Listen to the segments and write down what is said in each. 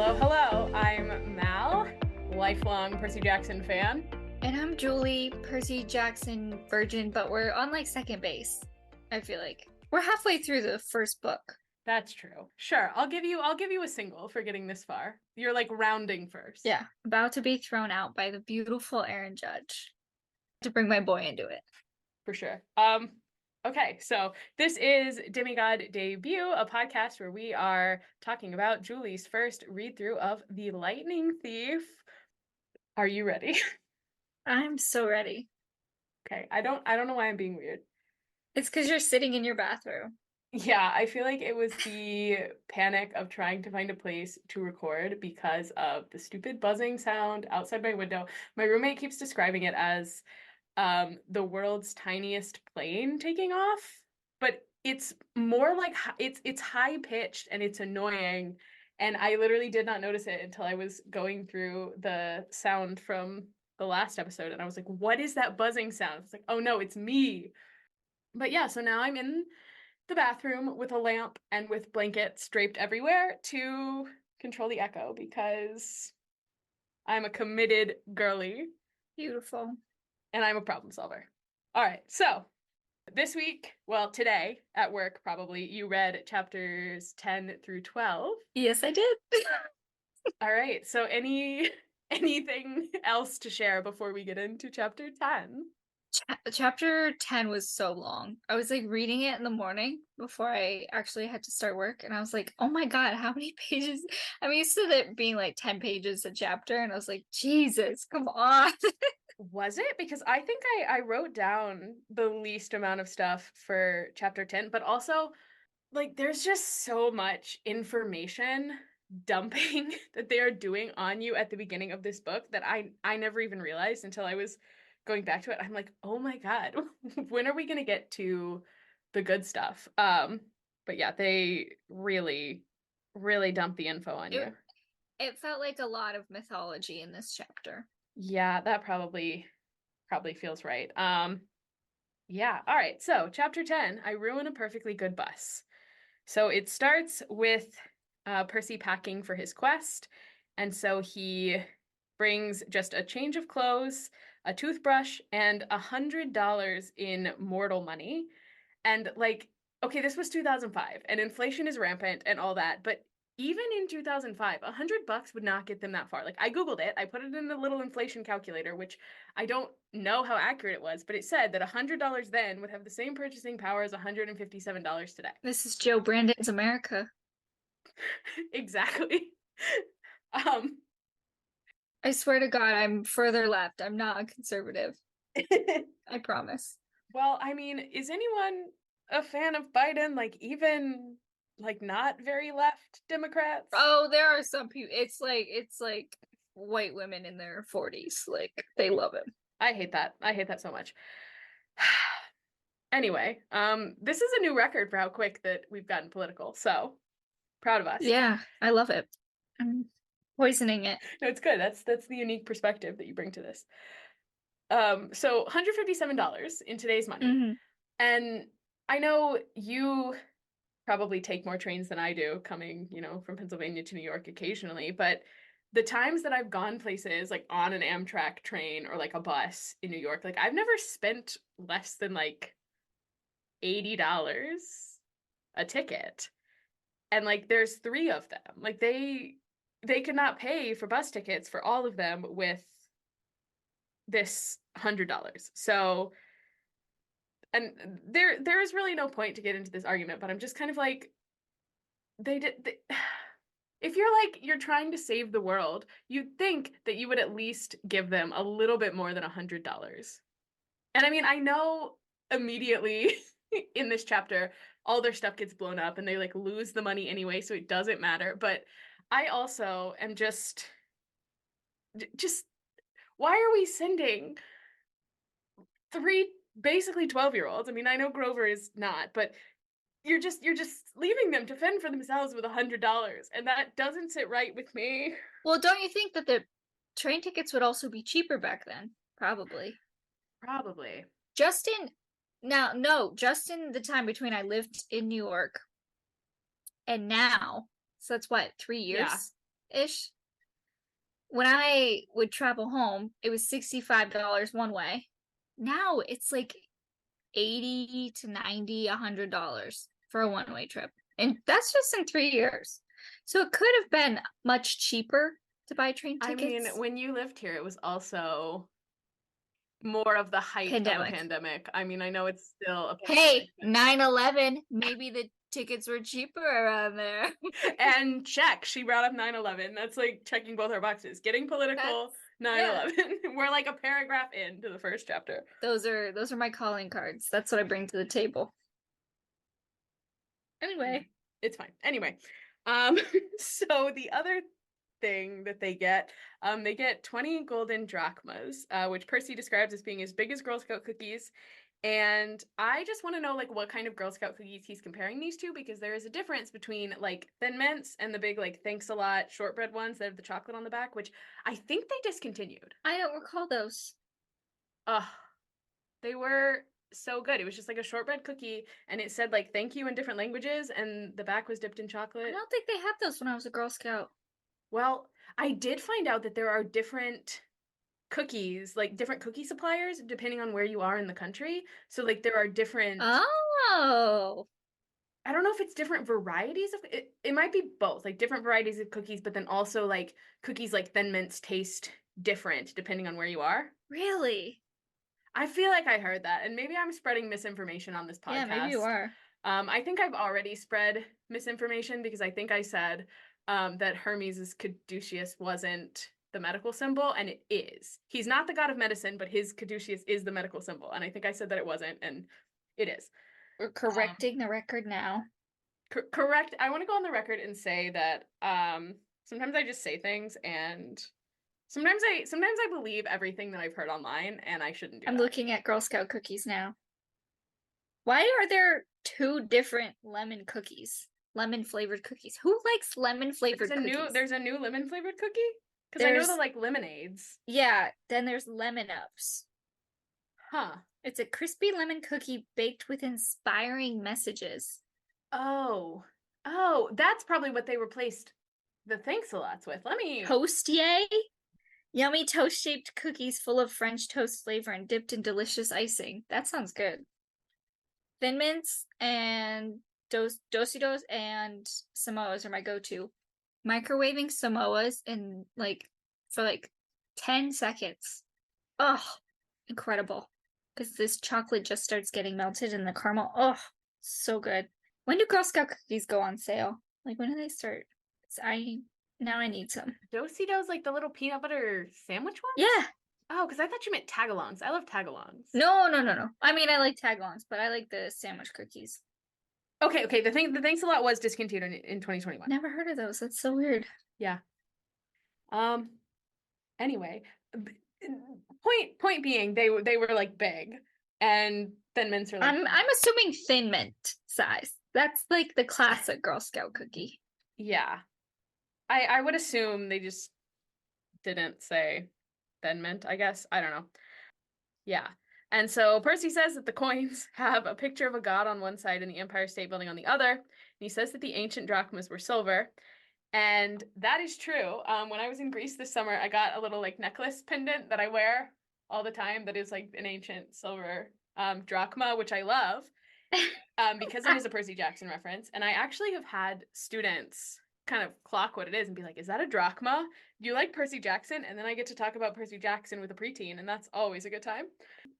Hello, hello. I'm Mal, lifelong Percy Jackson fan. And I'm Julie, Percy Jackson virgin, but we're on like second base. I feel like we're halfway through the first book. That's true. Sure, I'll give you a single for getting this far. You're like rounding first. Yeah, about to be thrown out by the beautiful Aaron Judge to bring my boy into it. For sure. Okay, so this is Demigod Debut, a podcast where we are talking about Julie's first read-through of The Lightning Thief. Are you ready? I'm so ready. Okay, I don't know why I'm being weird. It's because you're sitting in your bathroom. Yeah, I feel like it was the panic of trying to find a place to record because of the stupid buzzing sound outside my window. My roommate keeps describing it as the world's tiniest plane taking off, but it's more like it's high pitched and it's annoying, and I literally did not notice it until I was going through the sound from the last episode, and I was like, what is that buzzing sound? It's like, oh no, it's me. But yeah, so now I'm in the bathroom with a lamp and with blankets draped everywhere to control the echo because I'm a committed girly. Beautiful. And I'm a problem solver. All right, so this week, well, today at work, probably, you read chapters 10 through 12. Yes, I did. All right, so anything else to share before we get into chapter 10? Chapter 10 was so long. I was like reading it in the morning before I actually had to start work, and I was like, oh my god, how many pages? I'm used to it being like 10 pages a chapter, and I was like, Jesus, come on. Was it? Because I think I wrote down the least amount of stuff for chapter 10, but also, like, there's just so much information dumping that they are doing on you at the beginning of this book that I never even realized until I was going back to it. I'm like, oh my god, when are we gonna get to the good stuff? But yeah, they really dump the info on you. It felt like a lot of mythology in this chapter. Yeah, that probably feels right. Yeah, all right. So, chapter 10, I ruin a perfectly good bus. So, it starts with Percy packing for his quest, and so he brings just a change of clothes, a toothbrush, and $100 in mortal money. And like, okay, this was 2005, and inflation is rampant and all that, but even in 2005, $100 would not get them that far. Like, I Googled it, I put it in the little inflation calculator, which I don't know how accurate it was, but it said that $100 then would have the same purchasing power as $157 today. This is Joe Brandon's America. Exactly. I swear to God, I'm further left. I'm not a conservative. I promise. Well, I mean, is anyone a fan of Biden? Like, even like not very left Democrats? Oh, there are some people. It's like white women in their 40s. Like, they love him. I hate that. I hate that so much. Anyway, this is a new record for how quick that we've gotten political. So proud of us. Yeah, I love it. I'm poisoning it. No, it's good. That's the unique perspective that you bring to this. So $157 in today's money. Mm-hmm. And I know you probably take more trains than I do coming, from Pennsylvania to New York occasionally, but the times that I've gone places like on an Amtrak train or like a bus in New York, like I've never spent less than like $80 a ticket. And like there's 3 of them. Like they could not pay for bus tickets for all of them with this $100. So, and there is really no point to get into this argument, but I'm just kind of like, if you're trying to save the world, you'd think that you would at least give them a little bit more than $100. And I mean, I know immediately in this chapter, all their stuff gets blown up and they like lose the money anyway, so it doesn't matter. But I also am just why are we sending 3 basically 12-year-olds? I mean, I know Grover is not, but you're just leaving them to fend for themselves with $100, and that doesn't sit right with me. Well, don't you think that the train tickets would also be cheaper back then? Probably. Just in the time between I lived in New York and now, so that's what, 3 years? Yeah. ish. When I would travel home, it was $65 one way. Now it's like 80 to 90, $100 for a one-way trip. And that's just in 3 years. So it could have been much cheaper to buy train I mean, tickets. when you lived here, it was also more of the height of a Pandemic. pandemic. I mean, I know it's still a pandemic. Hey, 9/11, maybe the tickets were cheaper around there. And check, she brought up 9/11. That's like checking both our boxes. Getting political, Yeah. 9/11. We're like a paragraph into the first chapter. Those are my calling cards. That's what I bring to the table. Anyway, It's fine. Anyway, um, so the other thing that they get 20 golden drachmas, which Percy describes as being as big as Girl Scout cookies. And I just want to know like what kind of Girl Scout cookies he's comparing these to, because there is a difference between like Thin Mints and the big like thanks a lot shortbread ones that have the chocolate on the back, which I think they discontinued. I don't recall those. Ugh, they were so good. It was just like a shortbread cookie and it said like thank you in different languages and the back was dipped in I chocolate. don't think they had those when I was a Girl Scout. Well, I did find out that there are different cookies, like different cookie suppliers, depending on where you are in the country. So, like, there are different, Oh, I don't know if it's different varieties of it might be both, like different varieties of cookies, but then also like cookies like Thin Mints taste different depending on where you are. really? I feel like I heard that, and maybe I'm spreading misinformation on this Yeah, maybe you podcast. are. I think I've already spread misinformation because I think I said that Hermes' caduceus wasn't the medical symbol, and it is. He's not the god of medicine, but his caduceus is the medical symbol, and I think I said that it wasn't, and it is. We're correcting the record now. Correct. I want to go on the record and say that sometimes I just say things, and sometimes I believe everything that I've heard online, and I shouldn't do I'm that. looking at Girl Scout cookies now. Why are there two different lemon cookies? Lemon flavored cookies. Who likes lemon flavored cookies? There's a new lemon flavored cookie because I know the There's like lemonades. Yeah, then there's lemon ups. Huh. It's a crispy lemon cookie baked with inspiring messages. Oh. Oh, that's probably what they replaced the thanks a lots with. Let me Toastier? Yummy toast-shaped cookies full of French toast flavor and dipped in delicious icing. That sounds good. Thin Mints and Dositos and Samoas are my go-to. Microwaving Samoas in for 10 seconds. Oh, incredible. Because this chocolate just starts getting melted and the caramel. Oh, so good. When do Girl Scout cookies go on sale? Like, when do they start? Now I need some. Dositos, like the little peanut butter sandwich ones? Yeah. Oh, because I thought you meant tagalongs. I love tagalongs. No, no, no, no. I mean, I like tagalongs, but I like the sandwich cookies. Okay. The thanks a lot was discontinued in 2021. Never heard of those. That's so weird. Yeah. Anyway, point being, they were like big, and Thin Mints are like. I'm assuming Thin Mint size. That's like the classic Girl Scout cookie. Yeah. I would assume they just didn't say Thin Mint, I guess. I don't know. Yeah. And so Percy says that the coins have a picture of a god on one side and the Empire State Building on the other. And he says that the ancient drachmas were silver. And that is true. When I was in Greece this summer, I got a little like necklace pendant that I wear all the time that is like an ancient silver drachma, which I love because it is a Percy Jackson reference. And I actually have had students kind of clock what it is and be like, is that a drachma? Do you like Percy Jackson? And then I get to talk about Percy Jackson with a preteen, and that's always a good time.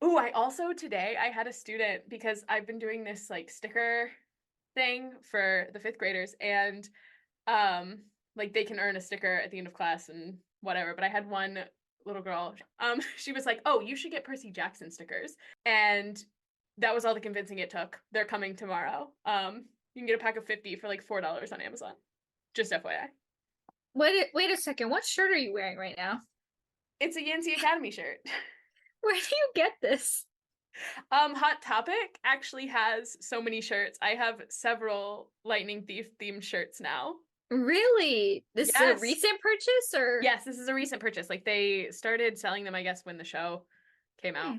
Ooh, I also today I had a student, because I've been doing this like sticker thing for the 5th graders, and like they can earn a sticker at the end of class and whatever, but I had one little girl, she was like, oh, you should get Percy Jackson stickers, and that was all the convincing it took. They're coming tomorrow. You can get a pack of 50 for like $4 on Amazon, just FYI. Wait a second. What shirt are you wearing right now? It's a Yancey Academy shirt. Where do you get this? Hot Topic actually has so many shirts. I have several Lightning Thief themed shirts now. Really? This is a recent purchase, or? Yes, this is a recent purchase. Like they started selling them, I guess, when the show came out.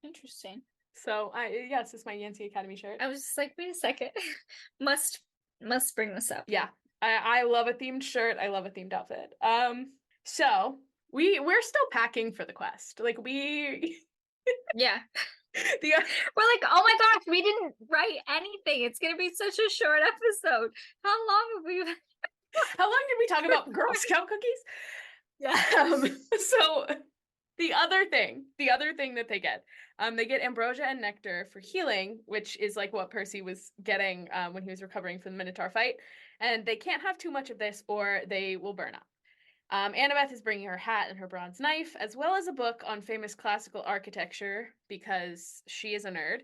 Interesting. So yes, it's my Yancey Academy shirt. I was just like, wait a second. Must bring this up. Yeah. I love a themed shirt. I love a themed outfit. So we're still packing for the quest. Like we Yeah. the We're like, oh my gosh, we didn't write anything. It's gonna be such a short episode. How long have we been how long did we talk about Girl Scout cookies? Yeah. So the other thing that they get ambrosia and nectar for healing, which is like what Percy was getting when he was recovering from the Minotaur fight. And they can't have too much of this or they will burn up. Annabeth is bringing her hat and her bronze knife, as well as a book on famous classical architecture because she is a nerd.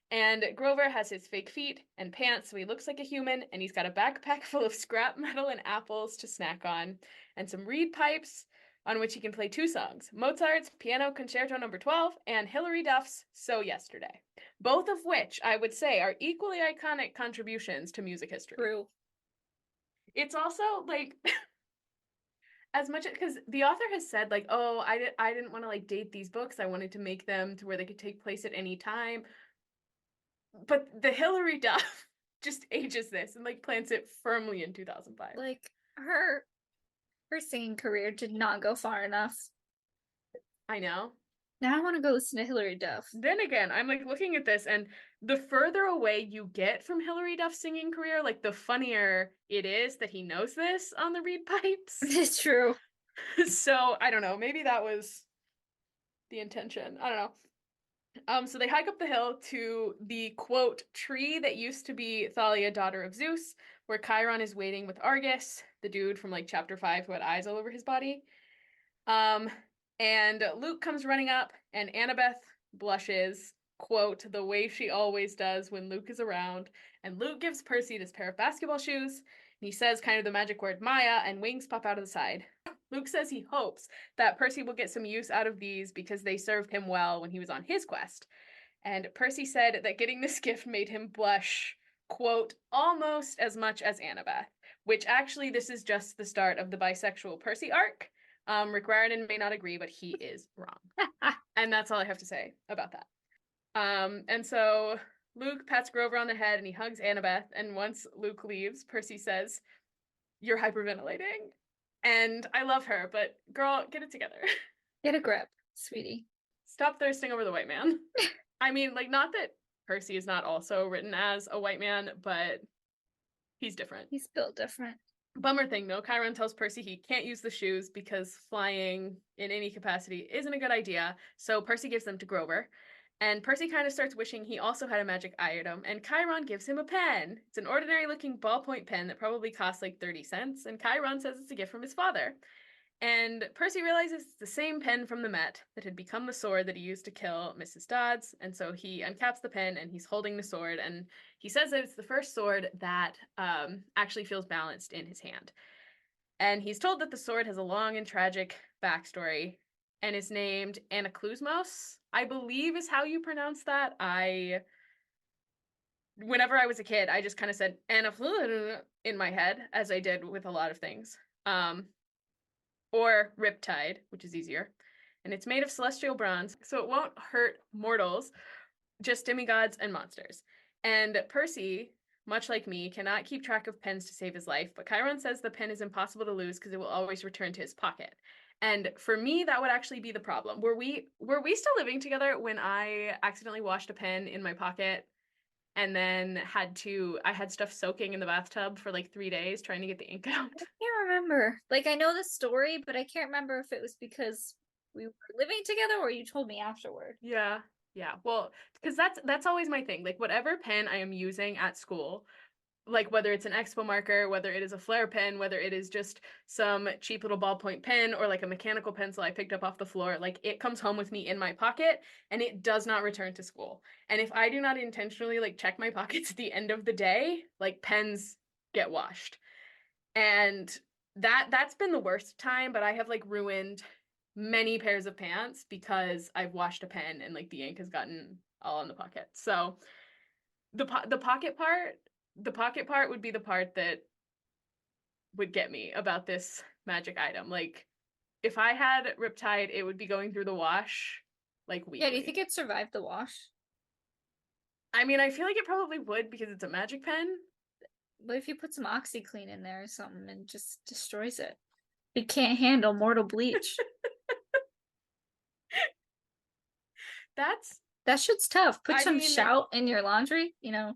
And Grover has his fake feet and pants, so he looks like a human, and he's got a backpack full of scrap metal and apples to snack on, and some reed pipes on which he can play two songs, Mozart's Piano Concerto No. 12 and Hilary Duff's So Yesterday, both of which I would say are equally iconic contributions to music history. True. It's also like as much because the author has said like, oh, I didn't want to like date these books. I wanted to make them to where they could take place at any time. But the Hilary Duff just ages this and like plants it firmly in 2005. Like her singing career did not go far enough. I know. Now I want to go listen to Hilary Duff. Then again, I'm like looking at this, and the further away you get from Hilary Duff's singing career, like the funnier it is that he knows this on the reed pipes. It's true. So I don't know. Maybe that was the intention. I don't know. So they hike up the hill to the quote tree that used to be Thalia, daughter of Zeus, where Chiron is waiting with Argus, the dude from like chapter 5 who had eyes all over his body. And Luke comes running up, and Annabeth blushes, quote, the way she always does when Luke is around. And Luke gives Percy this pair of basketball shoes, and he says kind of the magic word Maya, and wings pop out of the side. Luke says he hopes that Percy will get some use out of these because they served him well when he was on his quest. And Percy said that getting this gift made him blush, quote, almost as much as Annabeth, which actually this is just the start of the bisexual Percy arc. Rick Riordan may not agree, but he is wrong. And that's all I have to say about that. And so Luke pats Grover on the head and he hugs Annabeth. And once Luke leaves, Percy says, you're hyperventilating. And I love her, but girl, get it together. Get a grip, sweetie. Stop thirsting over the white man. I mean, like, not that Percy is not also written as a white man, but he's different. He's built different. Bummer thing though, Chiron tells Percy he can't use the shoes because flying in any capacity isn't a good idea, so Percy gives them to Grover. And Percy kind of starts wishing he also had a magic item, and Chiron gives him a pen. It's an ordinary looking ballpoint pen that probably costs like 30 cents, and Chiron says it's a gift from his father. And Percy realizes it's the same pen from the Met that had become the sword that he used to kill Mrs. Dodds, and so he uncaps the pen and he's holding the sword, and he says that it's the first sword that actually feels balanced in his hand. And he's told that the sword has a long and tragic backstory and is named Anaklusmos, I believe is how you pronounce that. Whenever I was a kid, I just kind of said Anaklusmos in my head, as I did with a lot of things. Or Riptide, which is easier. And it's made of celestial bronze, so it won't hurt mortals, just demigods and monsters. And Percy, much like me, cannot keep track of pens to save his life, but Chiron says the pen is impossible to lose because it will always return to his pocket. And for me, that would actually be the problem. Were we still living together when I accidentally washed a pen in my pocket and then I had stuff soaking in the bathtub for like 3 days trying to get the ink out? I can't remember. Like, I know the story, but I can't remember if it was because we were living together or you told me afterward. Yeah. Well, because that's always my thing. Like, whatever pen I am using at school, like whether it's an expo marker, whether it is a flare pen, whether it is just some cheap little ballpoint pen or like a mechanical pencil I picked up off the floor, like it comes home with me in my pocket and it does not return to school. And if I do not intentionally like check my pockets at the end of the day, like pens get washed. And that's been the worst time, but I have like ruined many pairs of pants because I've washed a pen and like the ink has gotten all in the pocket. So the pocket part would be the part that would get me about this magic item. Like, if I had Riptide, it would be going through the wash, like, weekly. Yeah, do you think it survived the wash? I mean, I feel like it probably would because it's a magic pen. What if you put some OxyClean in there or something and just destroys it? It can't handle mortal bleach. That's, That shit's tough. Put I some mean, shout in your laundry, you know.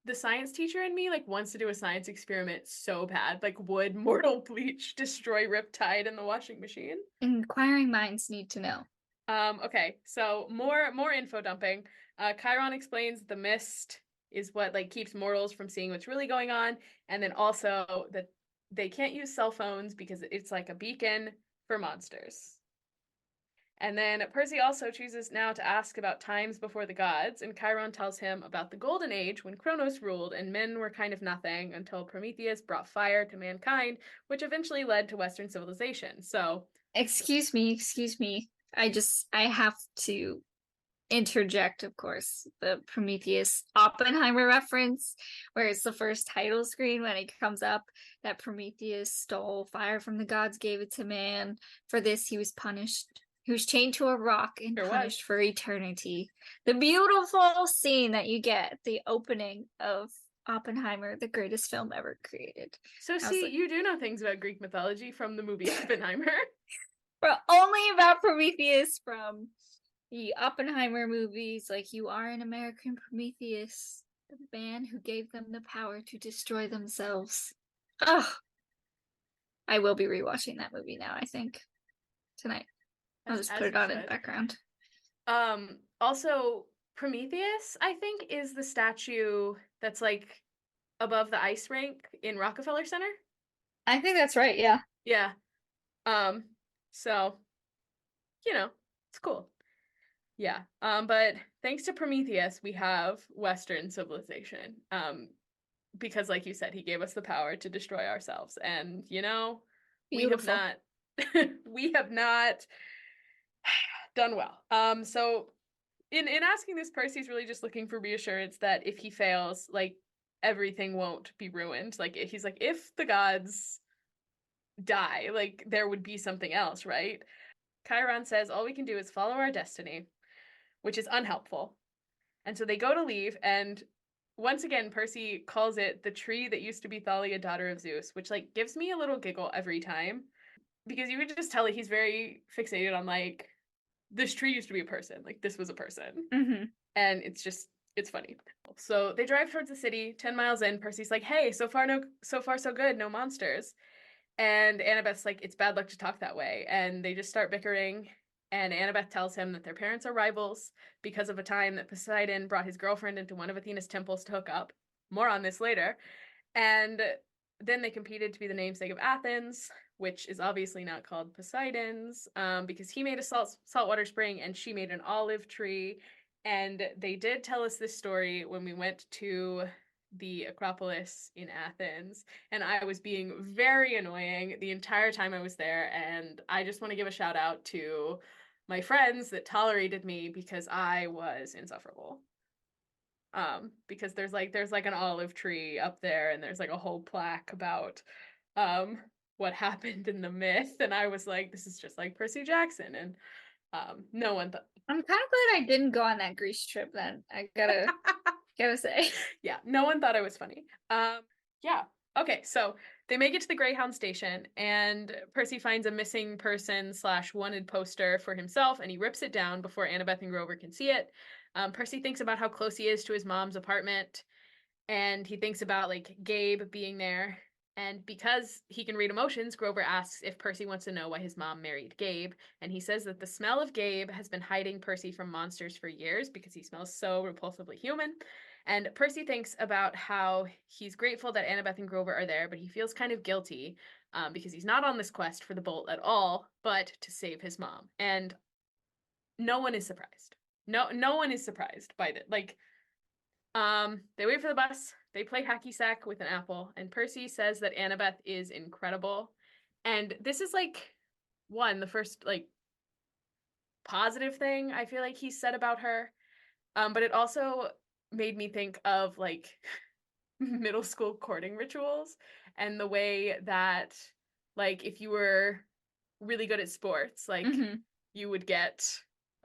the science teacher in me like wants to do a science experiment so bad. Like, would mortal bleach destroy Riptide in the washing machine? Inquiring minds need to know. Okay, so more info dumping. Chiron explains the mist is what like keeps mortals from seeing what's really going on, and then also that they can't use cell phones because it's like a beacon for monsters. And then Percy also chooses now to ask about times before the gods, and Chiron tells him about the Golden Age when Kronos ruled and men were kind of nothing until Prometheus brought fire to mankind, which eventually led to Western civilization. So, Excuse me. I have to interject, of course, the Prometheus Oppenheimer reference, where it's the first title screen when it comes up that Prometheus stole fire from the gods, gave it to man. For this, he was punished. He was chained to a rock and there punished was. for eternity. The beautiful scene that you get at the opening of Oppenheimer, the greatest film ever created. So, I was see, like, you do know things about Greek mythology from the movie Oppenheimer. but only about Prometheus from the Oppenheimer movies, like you are an American Prometheus, the man who gave them the power to destroy themselves. Oh, I will be rewatching that movie now, I think, tonight. I'll just put As it you on in the should. background. Also, Prometheus, I think, is the statue that's like above the ice rink in Rockefeller Center. I think that's right, yeah. Yeah. Um, so, you know, it's cool. Yeah. But thanks to Prometheus, we have Western civilization. Because like you said, he gave us the power to destroy ourselves. And, we have Beautiful. not we have not done well. So in asking this, Percy's really just looking for reassurance that if he fails, like everything won't be ruined. Like he's like, if the gods die, like there would be something else, right? Chiron says all we can do is follow our destiny, which is unhelpful. And so they go to leave, and once again, Percy calls it the tree that used to be Thalia, daughter of Zeus, which like gives me a little giggle every time because you could just tell that he's very fixated on like this tree used to be a person, like this was a person, Mm-hmm. and it's funny. So they drive towards the city. 10 miles in, Percy's like, "Hey, so far so good, no monsters." And Annabeth's like, "It's bad luck to talk that way," and they just start bickering. And Annabeth tells him that their parents are rivals because of a time that Poseidon brought his girlfriend into one of Athena's temples to hook up. More on this later. And then they competed to be the namesake of Athens, which is obviously not called Poseidon's, because he made a saltwater spring and she made an olive tree. And they did tell us this story when we went to the Acropolis in Athens, and I was being very annoying the entire time I was there. And I just want to give a shout out to my friends that tolerated me because I was insufferable. Because there's like an olive tree up there, and there's like a whole plaque about um what happened in the myth, and I was like, this is just like Percy Jackson, and no one thought. I'm kind of glad I didn't go on that Greece trip then. I gotta say. Yeah, no one thought I was funny. Yeah. Okay, so they make it to the Greyhound station, and Percy finds a missing person / wanted poster for himself, and he rips it down before Annabeth and Grover can see it. Percy thinks about how close he is to his mom's apartment, and he thinks about like Gabe being there. And because he can read emotions, Grover asks if Percy wants to know why his mom married Gabe, and he says that the smell of Gabe has been hiding Percy from monsters for years because he smells so repulsively human. And Percy thinks about how he's grateful that Annabeth and Grover are there, but he feels kind of guilty because he's not on this quest for the bolt at all, but to save his mom. And no one is surprised. No one is surprised by that. Like, they wait for the bus. They play hacky sack with an apple, and Percy says that Annabeth is incredible. And this is like the first like positive thing I feel like he said about her. But it also made me think of like middle school courting rituals and the way that like if you were really good at sports, like Mm-hmm. you would get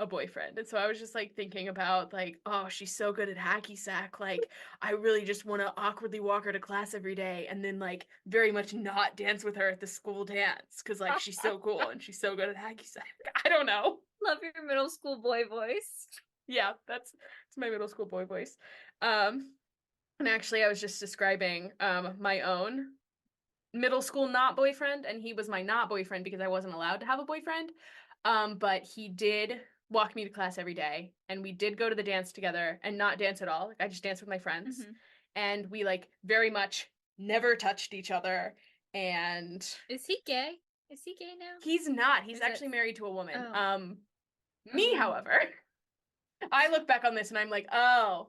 a boyfriend. And so I was just like thinking about like, oh, she's so good at hacky sack. Like, I really just want to awkwardly walk her to class every day and then like very much not dance with her at the school dance because like she's so cool and she's so good at hacky sack. I don't know. Love your middle school boy voice. Yeah, that's my middle school boy voice. And actually I was just describing my own middle school not boyfriend, and he was my not boyfriend because I wasn't allowed to have a boyfriend. But he did walk me to class every day, and we did go to the dance together, and not dance at all. Like, I just danced with my friends, and we like very much never touched each other. And Is he gay? Is he gay now? he's not. He's actually married to a woman. Oh. Me, however, I look back on this and I'm like, oh,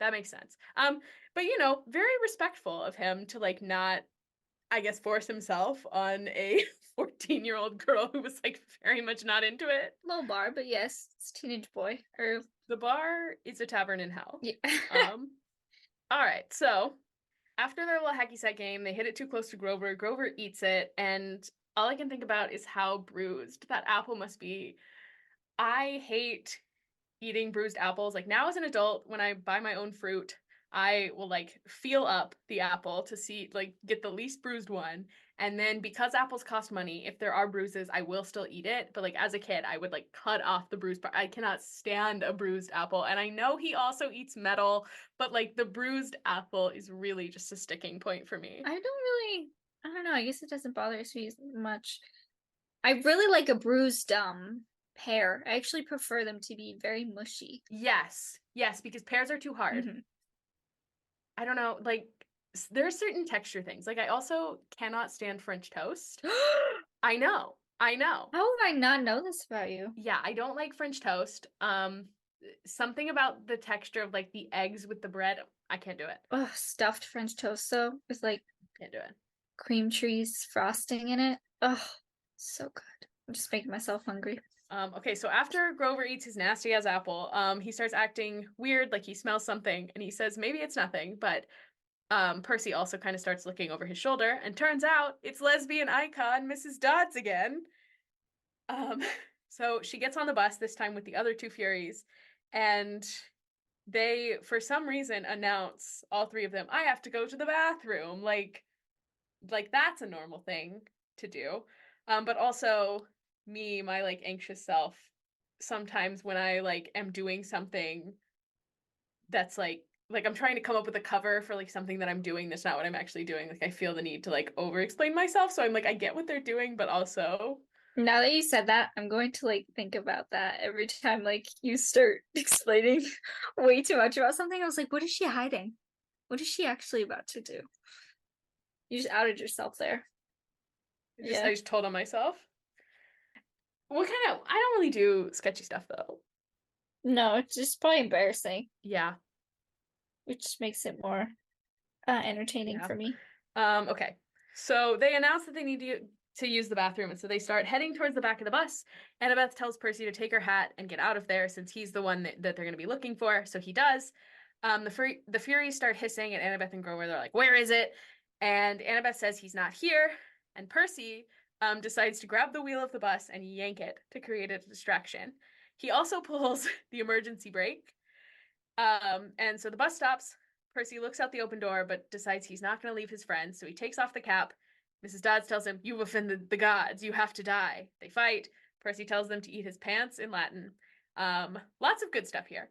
that makes sense. But you know, very respectful of him to like not, I guess, force himself on a 14-year-old girl who was like very much not into it. Low bar, but yes, it's teenage boy. Or The bar is a tavern in hell. yeah. All right, so after their little hacky sack game, they hit it too close to Grover. Grover eats it, and all I can think about is how bruised that apple must be. I hate eating bruised apples. Like now as an adult, when I buy my own fruit, I will like feel up the apple to see like get the least bruised one. And then because apples cost money, if there are bruises, I will still eat it. But like as a kid, I would like cut off the bruised part. I cannot stand a bruised apple. And I know he also eats metal, but like the bruised apple is really just a sticking point for me. I don't know. I guess it doesn't bother me much. I really like a bruised pear. I actually prefer them to be very mushy. Yes, because pears are too hard. I don't know, like there are certain texture things. Like I also cannot stand French toast. I know. How would I not know this about you? Yeah, I don't like French toast. Something about the texture of like the eggs with the bread, I can't do it. Oh, stuffed French toast though, with like Can't do it. cream cheese frosting in it. Oh, so good. I'm just making myself hungry. Okay, so after Grover eats his nasty ass apple, he starts acting weird, like he smells something, and he says maybe it's nothing, but Percy also kind of starts looking over his shoulder, and turns out it's lesbian icon Mrs. Dodds again. So she gets on the bus, this time with the other two Furies, and they, for some reason, announce, all three of them, I have to go to the bathroom. Like that's a normal thing to do. But also me, my like anxious self, sometimes when I like am doing something that's like I'm trying to come up with a cover for like something that I'm doing that's not what I'm actually doing. Like I feel the need to like over explain myself. So I'm like, I get what they're doing, but also now that you said that, I'm going to like think about that every time like you start explaining way too much about something. I was like, what is she hiding? What is she actually about to do? You just outed yourself there. I just told on myself. What kind of, I don't really do sketchy stuff though. No, it's just probably embarrassing. Yeah. Which makes it more entertaining for me. Okay. So they announce that they need to use the bathroom, and so they start heading towards the back of the bus. Annabeth tells Percy to take her hat and get out of there since he's the one that they're going to be looking for, so he does. The Furies start hissing at Annabeth and Grover. They're like, where is it? And Annabeth says he's not here, and Percy decides to grab the wheel of the bus and yank it to create a distraction. He also pulls the emergency brake. And so the bus stops. Percy looks out the open door, but decides he's not going to leave his friends, so he takes off the cap. Mrs. Dodds tells him, you've offended the gods. You have to die. They fight. Percy tells them to eat his pants in Latin. Lots of good stuff here.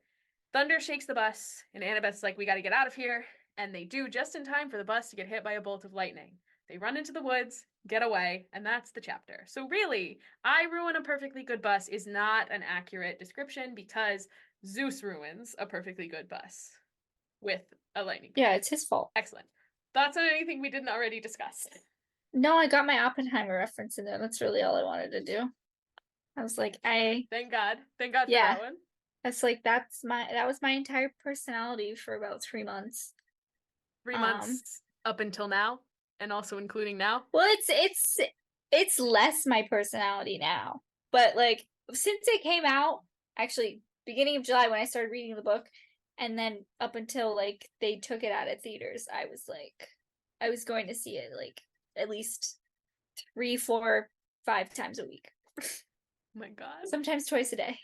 Thunder shakes the bus, and Annabeth's like, we got to get out of here. And they do just in time for the bus to get hit by a bolt of lightning. They run into the woods, get away, and that's the chapter. So really, I ruin a perfectly good bus is not an accurate description because Zeus ruins a perfectly good bus with a lightning bolt. Yeah, it's his fault. Excellent. Thoughts on anything we didn't already discuss? No, I got my Oppenheimer reference in there. That's really all I wanted to do. I was like, Thank God for that one. It's like that was my entire personality for about 3 months. 3 months up until now, and also including now. Well, it's less my personality now, but like since it came out, actually beginning of July when I started reading the book, and then up until like they took it out of theaters, I was going to see it like at least 3, 4, 5 times a week. Oh my God. Sometimes twice a day.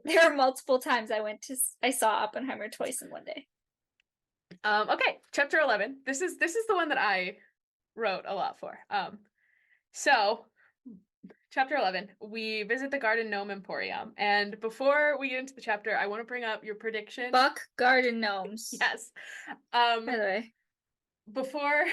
There are multiple times I saw Oppenheimer twice in one day. Okay, chapter 11. This is the one that I wrote a lot for. So chapter 11, we visit the Garden Gnome Emporium. And before we get into the chapter, I want to bring up your prediction. Fuck garden gnomes. Yes. By the way. Before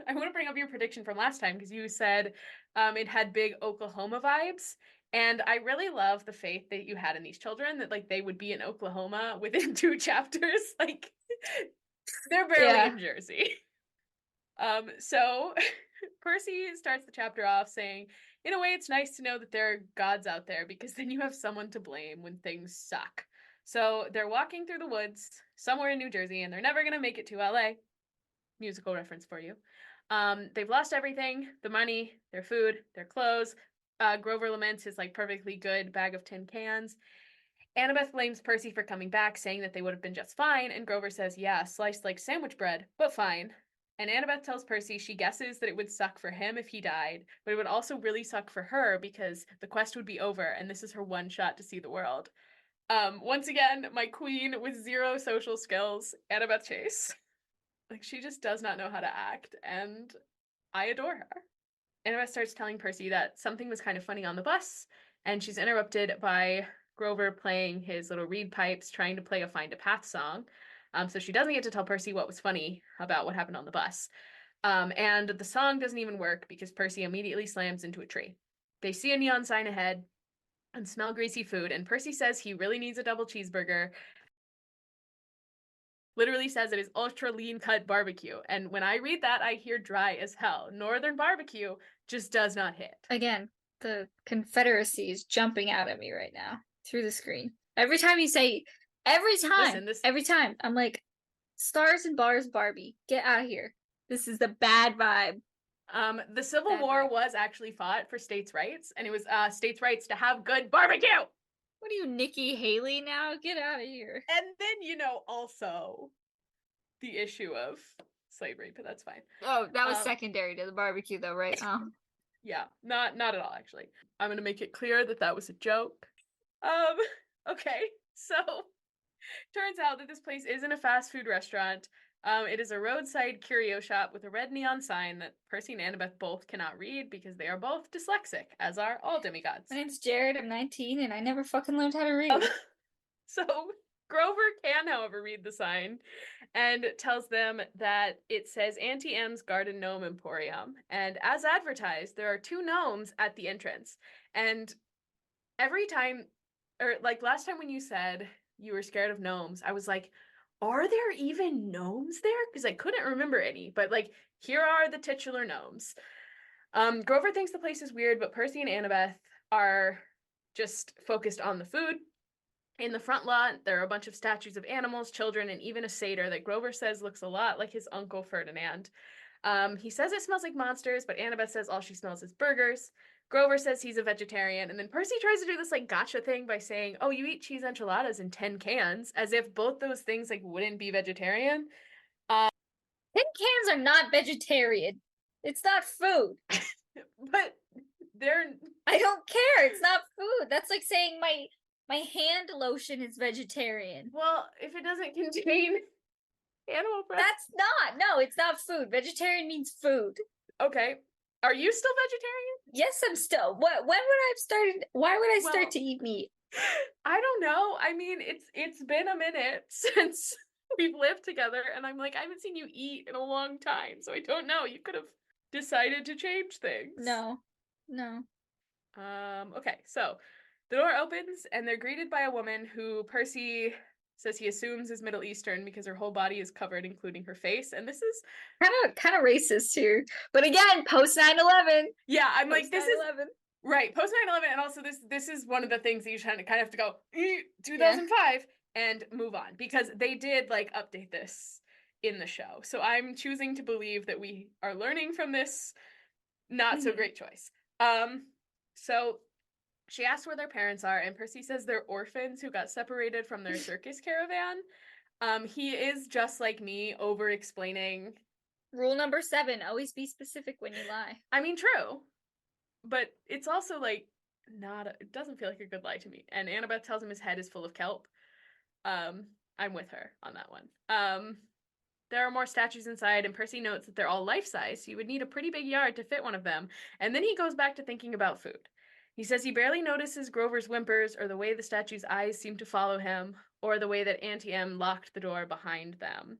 I want to bring up your prediction from last time because you said it had big Oklahoma vibes. And I really love the faith that you had in these children that like they would be in Oklahoma within 2 chapters. Like they're barely in Jersey. So Percy starts the chapter off saying, in a way, it's nice to know that there are gods out there because then you have someone to blame when things suck. So they're walking through the woods somewhere in New Jersey and they're never going to make it to LA. Musical reference for you. They've lost everything, the money, their food, their clothes. Grover laments his like perfectly good bag of tin cans. Annabeth blames Percy for coming back, saying that they would have been just fine, and Grover says, yeah, sliced like sandwich bread, but fine. And Annabeth tells Percy she guesses that it would suck for him if he died, but it would also really suck for her because the quest would be over and this is her one shot to see the world. Once again, my queen with 0 social skills, Annabeth Chase. Like, she just does not know how to act, and I adore her. Annabeth starts telling Percy that something was kind of funny on the bus, and she's interrupted by Grover playing his little reed pipes, trying to play a Find a Path song. So she doesn't get to tell Percy what was funny about what happened on the bus. And the song doesn't even work because Percy immediately slams into a tree. They see a neon sign ahead and smell greasy food, and Percy says he really needs a double cheeseburger. Literally says it is ultra lean cut barbecue. And when I read that, I hear dry as hell. Northern barbecue just does not hit. Again, the Confederacy is jumping out at me right now through the screen. Every time you say, every time, I'm like, stars and bars Barbie, get out of here. This is the bad vibe. The Civil War was actually fought for states' rights, and it was states' rights to have good barbecue. What are you, Nikki Haley now? Get out of here. And then, also the issue of slavery, but that's fine. Oh, that was secondary to the barbecue though, right? Yeah, not at all, actually. I'm gonna make it clear that that was a joke. Okay, so turns out that this place isn't a fast food restaurant. It is a roadside curio shop with a red neon sign that Percy and Annabeth both cannot read because they are both dyslexic, as are all demigods. My name's Jared, I'm 19, and I never fucking learned how to read. So Grover can, however, read the sign and tells them that it says Auntie M's Garden Gnome Emporium. And as advertised, there are 2 gnomes at the entrance. And every time, or like last time when you said you were scared of gnomes, I was like, are there even gnomes there? Because I couldn't remember any, but like, here are the titular gnomes. Grover thinks the place is weird, but Percy and Annabeth are just focused on the food. In the front lot, there are a bunch of statues of animals, children, and even a satyr that Grover says looks a lot like his uncle Ferdinand. He says it smells like monsters, but Annabeth says all she smells is burgers. Grover says he's a vegetarian, and then Percy tries to do this like gotcha thing by saying, oh, you eat cheese enchiladas in 10 cans, as if both those things like wouldn't be vegetarian. 10 cans are not vegetarian. It's not food. But they're... I don't care. It's not food. That's like saying my hand lotion is vegetarian. Well, if it doesn't contain animal breath. That's not. No, it's not food. Vegetarian means food. Okay. Are you still vegetarian? Yes, I'm still. When would I have started? Why would I start to eat meat? I don't know. I mean, it's been a minute since we've lived together, and I'm like, I haven't seen you eat in a long time, so I don't know. You could have decided to change things. No. Okay, so the door opens, and they're greeted by a woman who Percy says he assumes is Middle Eastern because her whole body is covered, including her face. And this is kind of racist here. But again, post 9/11. Yeah, I'm like, this is right, post 9/11, and also this is one of the things that you kind of have to go 2005 and move on, because they did like update this in the show. So I'm choosing to believe that we are learning from this not so great choice. So she asks where their parents are, and Percy says they're orphans who got separated from their circus caravan. He is just like me, over-explaining. Rule number 7, always be specific when you lie. I mean, true. But it's also like, it doesn't feel like a good lie to me. And Annabeth tells him his head is full of kelp. I'm with her on that one. There are more statues inside, and Percy notes that they're all life-size, so you would need a pretty big yard to fit one of them. And then he goes back to thinking about food. He says he barely notices Grover's whimpers, or the way the statue's eyes seem to follow him, or the way that Auntie M locked the door behind them.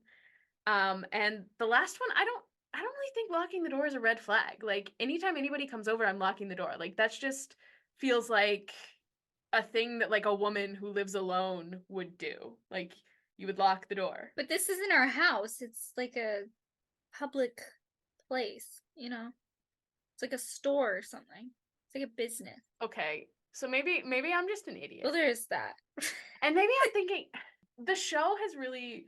And the last one, I don't really think locking the door is a red flag. Like, anytime anybody comes over, I'm locking the door. Like, that's just feels like a thing that like a woman who lives alone would do. Like, you would lock the door. But this isn't our house. It's like a public place, you know? It's like a store or something. It's like a business. Okay. So maybe I'm just an idiot. Well, there is that. And maybe I'm thinking the show has really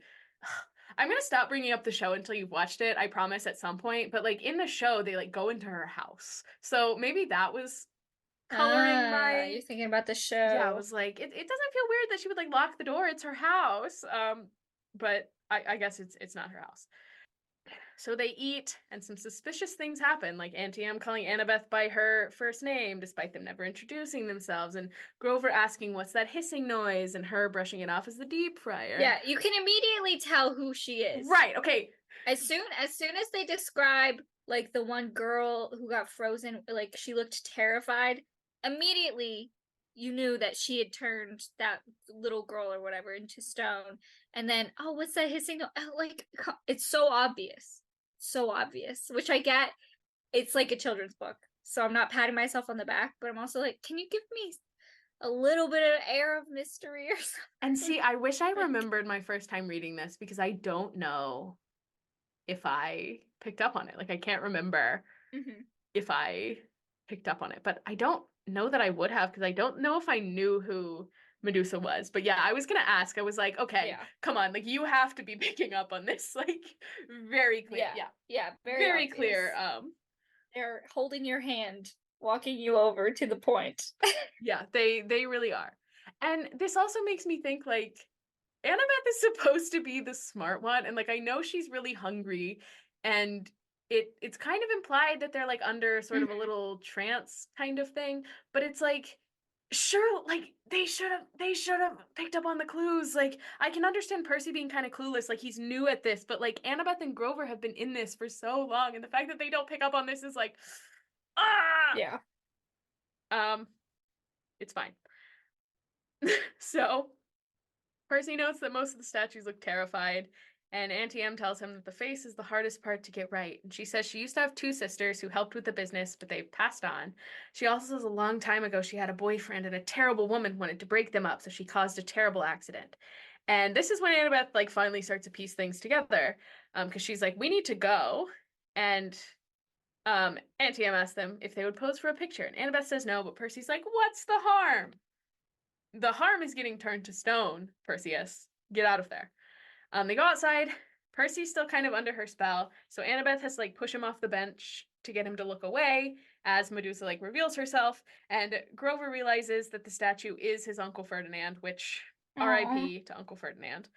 I'm going to stop bringing up the show until you've watched it, I promise, at some point. But like in the show, they like go into her house. So maybe that was coloring my. You're thinking about the show. Yeah, I was like, it doesn't feel weird that she would like lock the door. It's her house. But I guess it's not her house. So they eat, and some suspicious things happen, like Auntie M calling Annabeth by her first name, despite them never introducing themselves, and Grover asking what's that hissing noise, and her brushing it off as the deep fryer. Yeah, you can immediately tell who she is. Right, okay. As soon as they describe like the one girl who got frozen, like she looked terrified, immediately you knew that she had turned that little girl or whatever into stone. And then, oh, what's that hissing? Like, it's so obvious. So obvious, which I get. It's like a children's book. So I'm not patting myself on the back, but I'm also like, can you give me a little bit of air of mystery or something? And see, I wish I remembered my first time reading this, because I don't know if I picked up on it. Like, I can't remember if I picked up on it, but I don't know that I would have, because I don't know if I knew who Medusa was. But yeah, I was gonna ask. I was like, okay, come on, like you have to be picking up on this, like very clear. Yeah, very clear. They're holding your hand, walking you over to the point. Yeah, they really are. And this also makes me think, like, Annabeth is supposed to be the smart one, and like I know she's really hungry, and it's kind of implied that they're like under sort of a little trance kind of thing, but it's like, sure, like they should have picked up on the clues. Like, I can understand Percy being kind of clueless, like he's new at this, but like Annabeth and Grover have been in this for so long, and the fact that they don't pick up on this is like, yeah. It's fine. So Percy notes that most of the statues look terrified, and Auntie M tells him that the face is the hardest part to get right. And she says she used to have two sisters who helped with the business, but they've passed on. She also says a long time ago she had a boyfriend, and a terrible woman wanted to break them up, so she caused a terrible accident. And this is when Annabeth like finally starts to piece things together, because she's like, we need to go. And Auntie M asks them if they would pose for a picture, and Annabeth says no, but Percy's like, what's the harm? The harm is getting turned to stone, Perseus. Get out of there. They go outside. Percy's still kind of under her spell, so Annabeth has to like push him off the bench to get him to look away as Medusa like reveals herself, and Grover realizes that the statue is his Uncle Ferdinand, which R.I.P. to Uncle Ferdinand.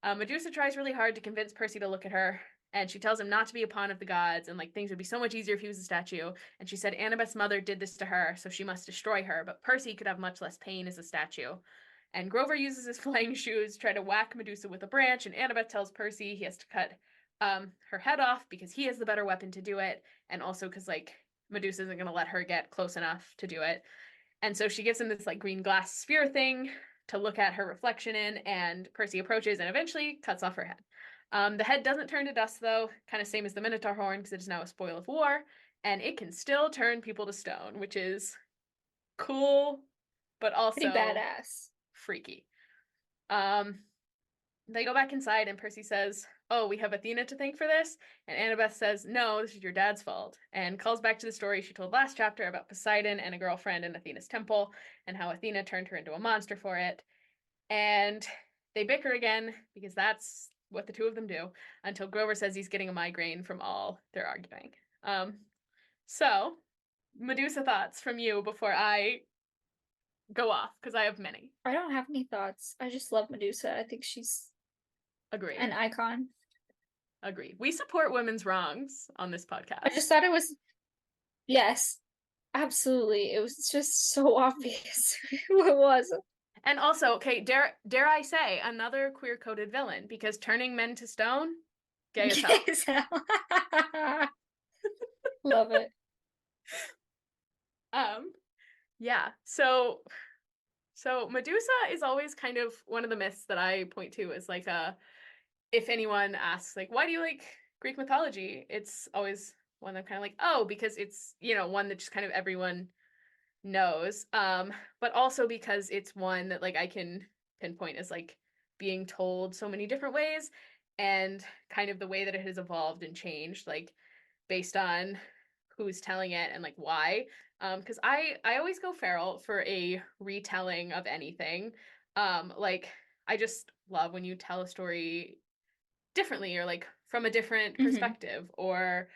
Medusa tries really hard to convince Percy to look at her, and she tells him not to be a pawn of the gods, and like things would be so much easier if he was a statue. And she said Annabeth's mother did this to her, so she must destroy her, but Percy could have much less pain as a statue. And Grover uses his flying shoes to try to whack Medusa with a branch, and Annabeth tells Percy he has to cut her head off because he has the better weapon to do it, and also because like Medusa isn't going to let her get close enough to do it. And so she gives him this like green glass sphere thing to look at her reflection in, and Percy approaches and eventually cuts off her head. The head doesn't turn to dust, though, kind of same as the Minotaur horn, because it is now a spoil of war, and it can still turn people to stone, which is cool, but also pretty badass. Freaky. They go back inside, and Percy says, oh, we have Athena to thank for this? And Annabeth says, no, this is your dad's fault, and calls back to the story she told last chapter about Poseidon and a girlfriend in Athena's temple, and how Athena turned her into a monster for it. And they bicker again, because that's what the two of them do, until Grover says he's getting a migraine from all their arguing. So, Medusa thoughts from you before I go off, because I have many. I don't have any thoughts. I just love Medusa. I think she's an icon. Agreed. We support women's wrongs on this podcast. I just thought it was, yes. Absolutely. It was just so obvious who it was. And also, okay, dare I say, another queer-coded villain, because turning men to stone, gay as hell. Yes. Love it. Um, yeah. So Medusa is always kind of one of the myths that I point to as like a, if anyone asks like, why do you like Greek mythology? It's always one I'm kind of like, oh, because it's, one that just kind of everyone knows. But also because it's one that like I can pinpoint as like being told so many different ways, and kind of the way that it has evolved and changed, like based on who's telling it and like why. Because I always go feral for a retelling of anything. Like I just love when you tell a story differently, or like from a different Mhm. perspective, or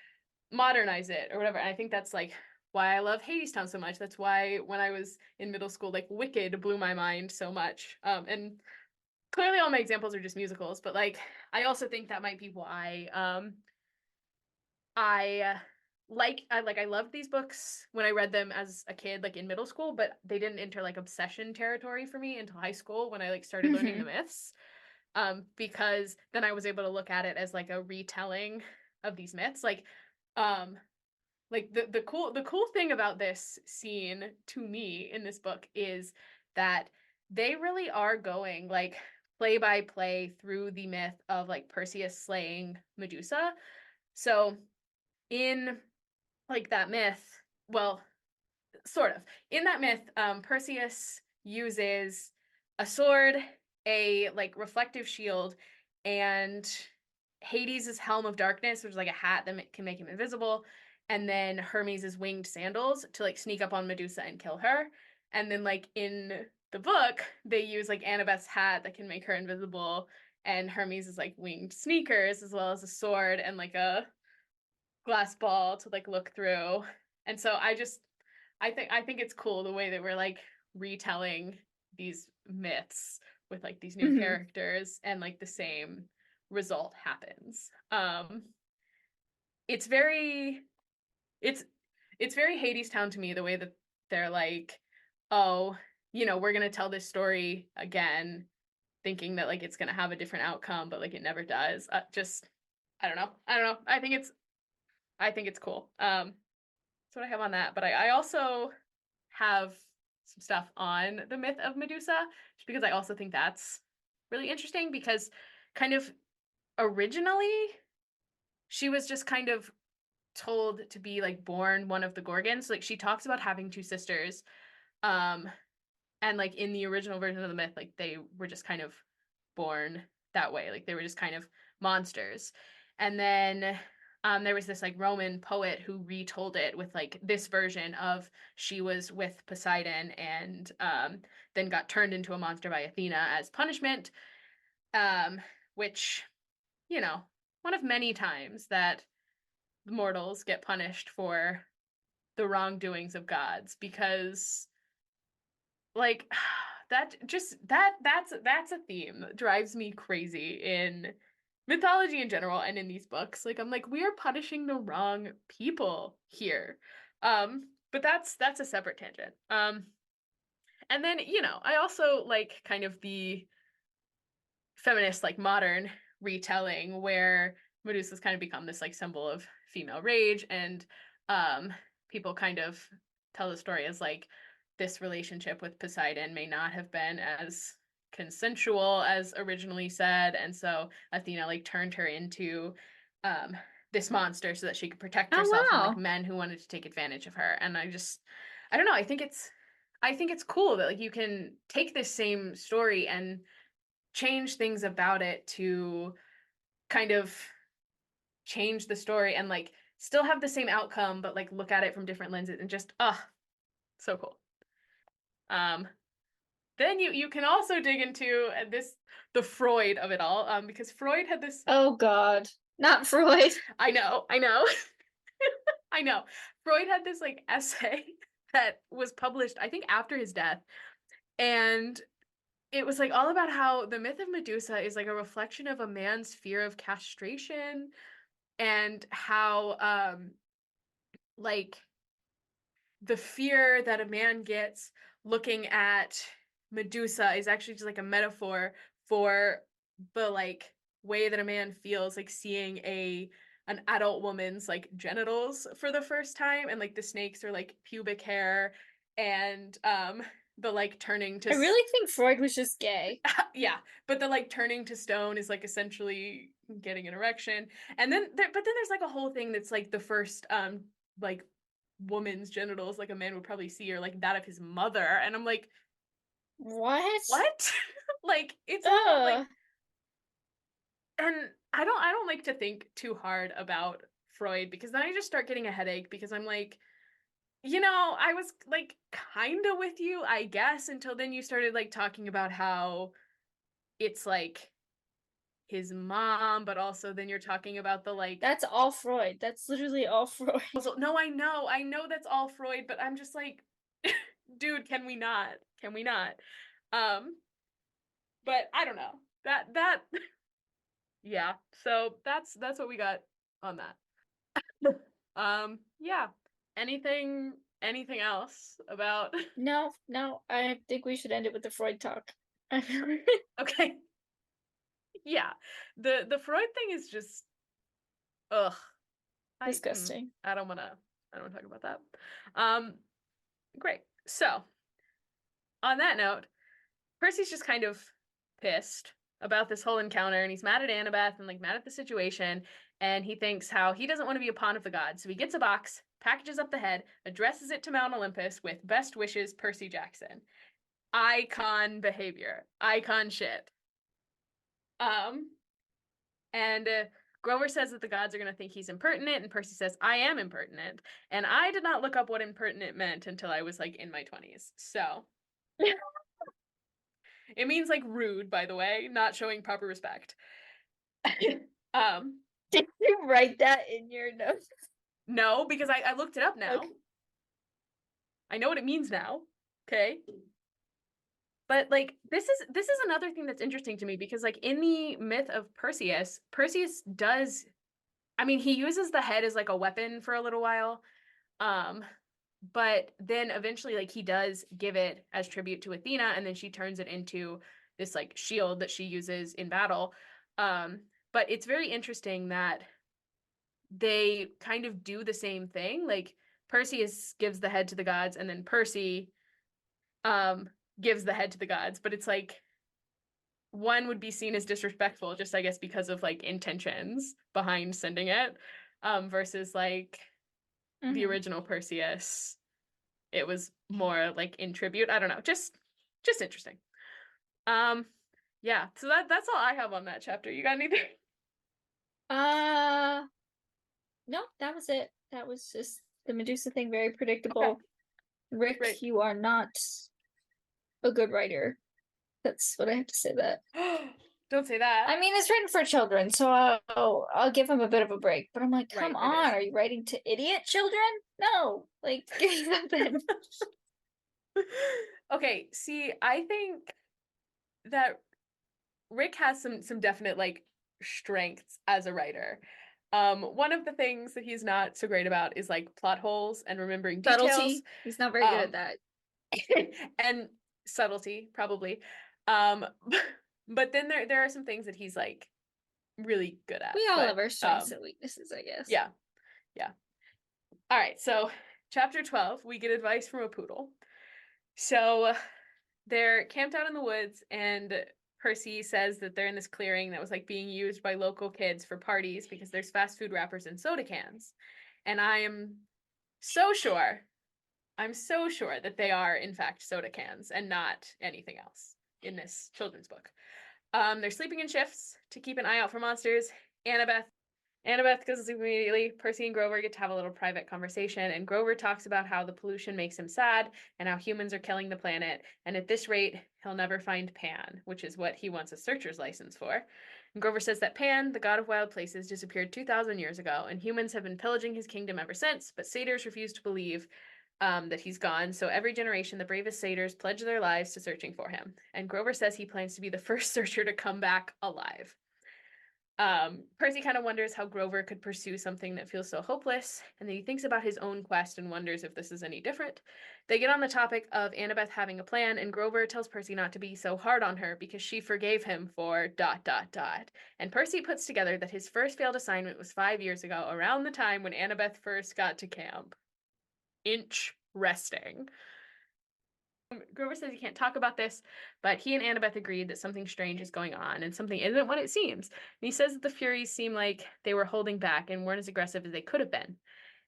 modernize it or whatever. And I think that's like why I love Hadestown so much. That's why when I was in middle school, like Wicked blew my mind so much. And clearly all my examples are just musicals, but like I also think that might be why I I loved these books when I read them as a kid, like in middle school, but they didn't enter like obsession territory for me until high school when I like started learning the Mhm. myths. Because then I was able to look at it as like a retelling of these myths. Um, like the cool thing about this scene to me in this book is that they really are going like play by play through the myth of like Perseus slaying Medusa. So in like that myth, well, sort of. In that myth, Perseus uses a sword, a like reflective shield, and Hades' helm of darkness, which is like a hat that can make him invisible, and then Hermes' winged sandals to like sneak up on Medusa and kill her. And then like in the book, they use like Annabeth's hat that can make her invisible, and Hermes' like winged sneakers, as well as a sword and like a glass ball to like look through. And so I think it's cool the way that we're like retelling these myths with like these new Mhm. characters, and like the same result happens. It's very it's it's very Hadestown to me, the way that they're like, oh, we're gonna tell this story again, thinking that like it's gonna have a different outcome, but like it never does. Just I don't know. I don't know. I think it's cool. That's what I have on that. But I also have some stuff on the myth of Medusa, just because I also think that's really interesting, because kind of originally she was just kind of told to be like born one of the Gorgons. Like she talks about having two sisters. Um and like in the original version of the myth, like they were just kind of born that way. Like they were just kind of monsters. And then there was this like Roman poet who retold it with like this version of she was with Poseidon, and then got turned into a monster by Athena as punishment. Um, which, you know, one of many times that mortals get punished for the wrongdoings of gods, because like that's a theme that drives me crazy in mythology in general and in these books. Like I'm like, we are punishing the wrong people here. But that's a separate tangent. And then, I also like kind of the feminist, like modern retelling, where Medusa's kind of become this like symbol of female rage, and um people kind of tell the story as like this relationship with Poseidon may not have been as consensual as originally said, and so Athena like turned her into um this monster so that she could protect Oh, herself from like wow. men who wanted to take advantage of her. And I don't know, I think it's cool that like you can take this same story and change things about it to kind of change the story, and like still have the same outcome, but like look at it from different lenses, and just so cool. um then you can also dig into this, the Freud of it all, because Freud had this. Oh god. Not Freud. I know I know Freud had this like essay that was published, I think, after his death, and it was like all about how the myth of Medusa is like a reflection of a man's fear of castration, and how like the fear that a man gets looking at Medusa is actually just like a metaphor for the like way that a man feels like seeing an adult woman's like genitals for the first time, and like the snakes are like pubic hair, and the like turning to I really think Freud was just gay. yeah, but the like turning to stone is like essentially getting an erection. And then but then there's like a whole thing that's like the first like woman's genitals like a man would probably see, or like that of his mother, and I'm like, What? what? Like it's all about like, Ugh. and I don't like to think too hard about Freud, because then I just start getting a headache, because I'm like, I was like kind of with you, I guess, until then you started like talking about how it's like his mom, but also then you're talking about the like, That's all Freud. That's literally all Freud. also, no, I know that's all Freud, but I'm just like, dude, can we not? Can we not? Um, but I don't know. That yeah. So that's what we got on that. Yeah. Anything else about No, no, I think we should end it with the Freud talk. okay. Yeah. The Freud thing is just ugh. I Disgusting. I don't wanna talk about that. Um Great. So on that note, Percy's just kind of pissed about this whole encounter, and he's mad at Annabeth and like mad at the situation, and he thinks how he doesn't want to be a pawn of the gods. So he gets a box, packages up the head, addresses it to Mount Olympus with best wishes, Percy Jackson. Icon behavior. Icon shit. Um and Grover says that the gods are going to think he's impertinent, and Percy says, I am impertinent. And I did not look up what impertinent meant until I was like in my 20s. So it means like rude, by the way, not showing proper respect. um, Did you write that in your notes? no, because I looked it up now. Okay. I know what it means now. Okay. But like this is another thing that's interesting to me, because like in the myth of Perseus, Perseus does, I mean, he uses the head as like a weapon for a little while. Um, but then eventually like he does give it as tribute to Athena, and then she turns it into this like shield that she uses in battle. Um, but it's very interesting that they kind of do the same thing. Like Perseus gives the head to the gods, and then Percy um gives the head to the gods, but it's like one would be seen as disrespectful, just I guess because of like intentions behind sending it, versus like the Mm-hmm. original Perseus, it was more like in tribute. I don't know, just interesting. um yeah, so that's all I have on that chapter. You got anything? Uh, no, that was it. That was just the Medusa thing, very Okay, predictable. Rick, great. you are not a good writer. That's what I have to say that. Don't say that. I mean, it's written for children, so I'll give him a bit of a break. But I'm like, come Right, it on, is. are you writing to idiot children? No, like give me something. Okay, see, I think that Rick has some definite like strengths as a writer. One of the things that he's not so great about is like plot holes and remembering details. Subtlety. He's not very good at Um, that. and subtlety, probably. Um, but then there are some things that he's like really good at. We all But have our strengths and weaknesses, I guess. yeah, yeah. All right, so chapter 12, we get advice from a poodle. So they're camped out in the woods, and Percy says that they're in this clearing that was like being used by local kids for parties because there's fast food wrappers and soda cans. And so sure, I'm so sure that they are in fact soda cans and not anything else in this children's book. They're sleeping in shifts to keep an eye out for monsters. Annabeth Annabeth goes to sleep immediately. Percy and Grover get to have a little private conversation, and Grover talks about how the pollution makes him sad and how humans are killing the planet. And at this rate, he'll never find Pan, which is what he wants a searcher's license for. And Grover says that Pan, the god of wild places, disappeared 2,000 years ago, and humans have been pillaging his kingdom ever since, but satyrs refuse to believe that he's gone. So every generation, the bravest satyrs pledge their lives to searching for him. And Grover says he plans to be the first searcher to come back alive. Percy kind of wonders how Grover could pursue something that feels so hopeless, and then he thinks about his own quest and wonders if this is any different. They get on the topic of Annabeth having a plan, and Grover tells Percy not to be so hard on her because she forgave him for ... And Percy puts together that his first failed assignment was 5 years ago, around the time when Annabeth first got to camp. Inch resting. Grover says he can't talk about this, but he and Annabeth agreed that something strange is going on and something isn't what it seems. And he says that the Furies seem like they were holding back and weren't as aggressive as they could have been.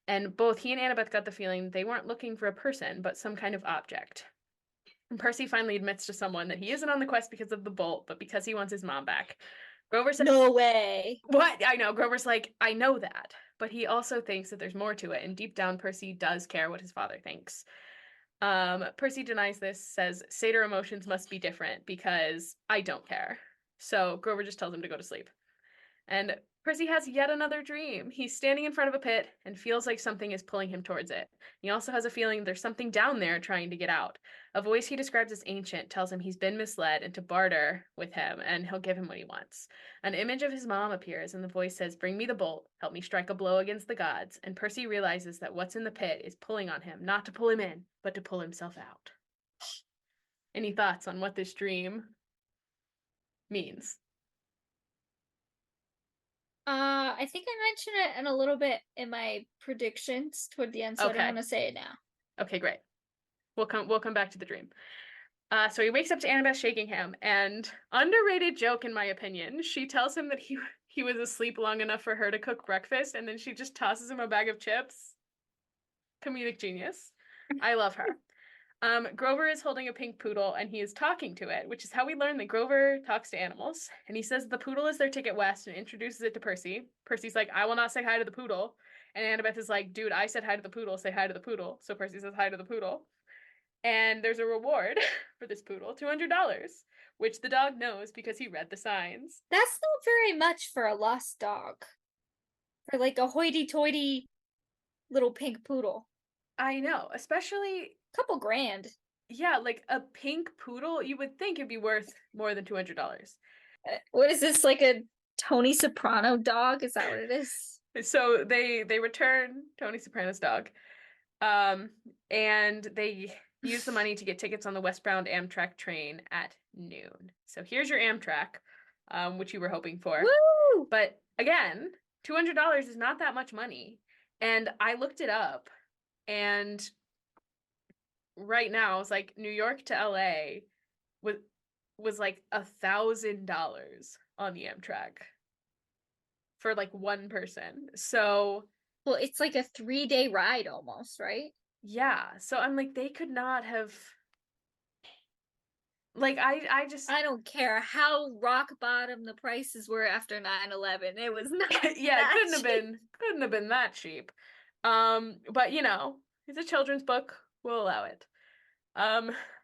And both he and Annabeth got the feeling they weren't looking for a person, but some kind of object. And Percy finally admits to someone that he isn't on the quest because of the bolt, but because he wants his mom back. Grover says, "No way." What? I know. Grover's like, I know that. But he also thinks that there's more to it, and deep down, Percy does care what his father thinks. Percy denies this, says satyr emotions must be different because I don't care. So Grover just tells him to go to sleep. And Percy has yet another dream. He's standing in front of a pit and feels like something is pulling him towards it. He also has a feeling there's something down there trying to get out. A voice he describes as ancient tells him he's been misled and to barter with him and he'll give him what he wants. An image of his mom appears and the voice says, "Bring me the bolt, help me strike a blow against the gods." And Percy realizes that what's in the pit is pulling on him, not to pull him in, but to pull himself out. Any thoughts on what this dream means? I think I mentioned it in a little bit in my predictions toward the end, so I don't want to say it now. Okay, great. We'll come back to the dream. So he wakes up to Annabeth shaking him, and underrated joke in my opinion. She tells him that he was asleep long enough for her to cook breakfast, and then she just tosses him a bag of chips. Comedic genius. I love her. Grover is holding a pink poodle and he is talking to it, which is how we learn that Grover talks to animals. And he says the poodle is their ticket west and introduces it to Percy. Percy's like, I will not say hi to the poodle. And Annabeth is like, dude, I said hi to the poodle, say hi to the poodle. So Percy says hi to the poodle. And there's a reward for this poodle, $200, which the dog knows because he read the signs. That's not very much for a lost dog. For like a hoity-toity little pink poodle. I know, especially Couple grand. yeah, like a pink poodle, you would think it'd be worth more than $200. What is this, like a Tony Soprano dog? Is that what it is? So they return Tony Soprano's dog, and they use the money to get tickets on the westbound Amtrak train at noon. So here's your Amtrak, which you were hoping for. Woo! But again, $200 is not that much money, and I looked it up, and right now it's like New York to LA was like $1,000 on the Amtrak for like one person. So well, it's like a 3-day ride almost, right? yeah. So I'm like, they could not have like I just I don't care how rock bottom the prices were after 9/11. It was not yeah, it cheap. couldn't have been that cheap. But you know, it's a children's book. We'll allow it.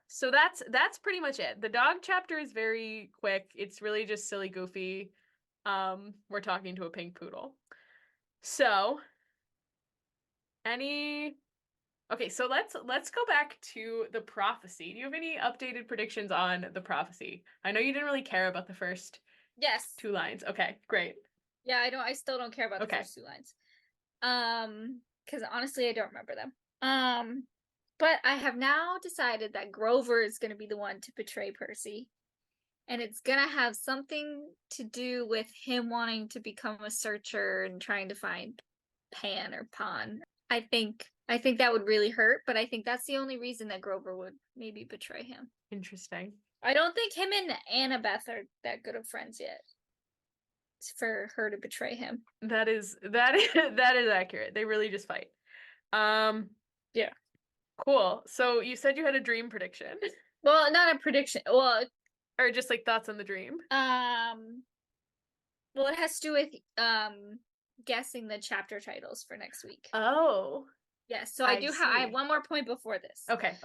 So that's pretty much it. The dog chapter is very quick. It's really just silly goofy. We're talking to a pink poodle. So okay, so let's go back to the prophecy. Do you have any updated predictions on the prophecy? I know you didn't really care about the first Yes. 2 lines. Okay, great. Yeah, I still don't care about the first 2 lines. Because honestly, I don't remember them. But I have now decided that Grover is going to be the one to betray Percy. And it's going to have something to do with him wanting to become a searcher and trying to find Pan or Pon. I think that would really hurt, but I think that's the only reason that Grover would maybe betray him. Interesting. I don't think him and Annabeth are that good of friends yet for her to betray him. That is accurate. They really just fight. Yeah. Cool. So you said you had a dream prediction. Well, not a prediction. Well, or just like thoughts on the dream. Well, it has to do with guessing the chapter titles for next week. Oh. Yes, so I have one more point before this. Okay.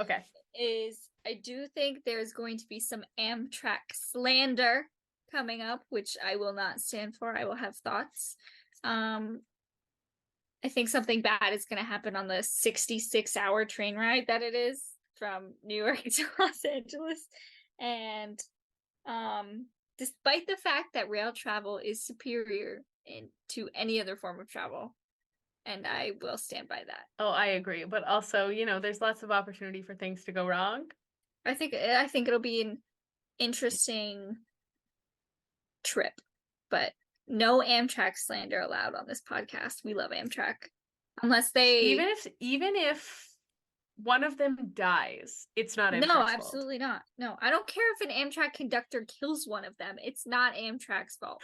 I do think there's going to be some Amtrak slander coming up, which I will not stand for. I will have thoughts. I think something bad is going to happen on the 66-hour train ride that it is from New York to Los Angeles. And despite the fact that rail travel is superior to any other form of travel. And I will stand by that. Oh, I agree. But also, there's lots of opportunity for things to go wrong. I think it'll be an interesting trip, but no Amtrak slander allowed on this podcast. We love Amtrak. Unless they even if one of them dies, it's not Amtrak's No, fault. absolutely not. No, I don't care if an Amtrak conductor kills one of them. It's not Amtrak's fault.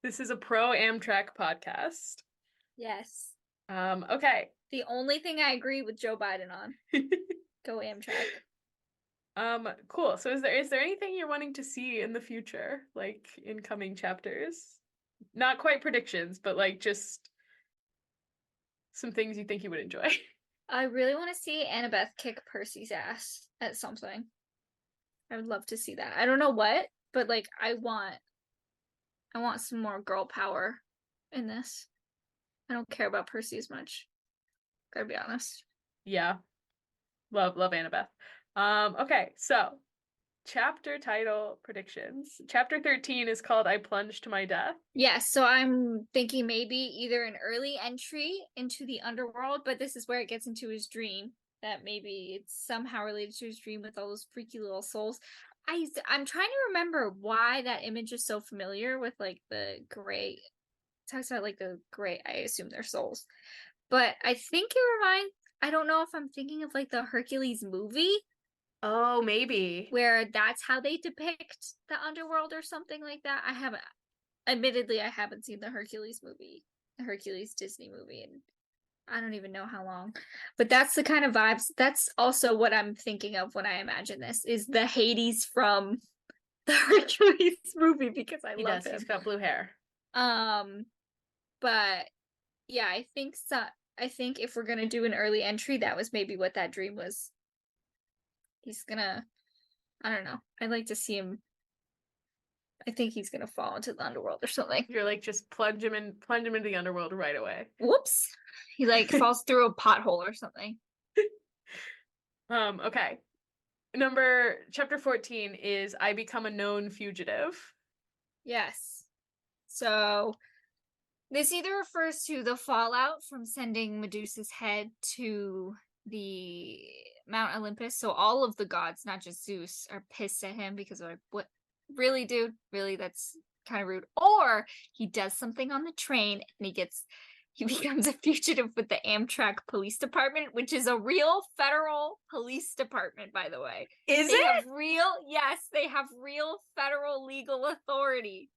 This is a pro Amtrak podcast. Yes. Okay. The only thing I agree with Joe Biden on. Go Amtrak. Cool. So is there anything you're wanting to see in the future, like in coming chapters? Not quite predictions, but like just some things you think you would enjoy. I really want to see Annabeth kick Percy's ass at something. I would love to see that. I don't know what, but like I want some more girl power in this. I don't care about Percy as much. Gotta be honest. Yeah. Love Annabeth. Okay, so chapter title predictions. Chapter 13 is called I Plunge to My Death. Yes, so I'm thinking maybe either an early entry into the underworld, but this is where it gets into his dream. That maybe it's somehow related to his dream with all those freaky little souls. I'm trying to remember why that image is so familiar with like the gray. It talks about like the gray, I assume they're souls. But I think it reminds, I don't know if I'm thinking of like the Hercules movie. Oh, maybe. Where that's how they depict the underworld or something like that. Admittedly, I haven't seen the Hercules movie, the Hercules Disney movie, and I don't even know how long. But that's the kind of vibes. That's also what I'm thinking of when I imagine this, is the Hades from the Hercules movie, because I love him. He's got blue hair. But yeah, I think so. I think if we're gonna do an early entry, that was maybe what that dream was. He's gonna, I don't know. I'd like to see him. I think he's gonna fall into the underworld or something. You're like, just plunge him into the underworld right away. Whoops. He like falls through a pothole or something. Okay. Chapter 14 is I Become a Known Fugitive. Yes. So this either refers to the fallout from sending Medusa's head to the Mount Olympus. So all of the gods, not just Zeus, are pissed at him because they're like, what? Really, dude? Really? That's kind of rude. Or he does something on the train and he becomes a fugitive with the Amtrak Police Department, which is a real federal police department, by the way. Is they it? Yes, they have real federal legal authority.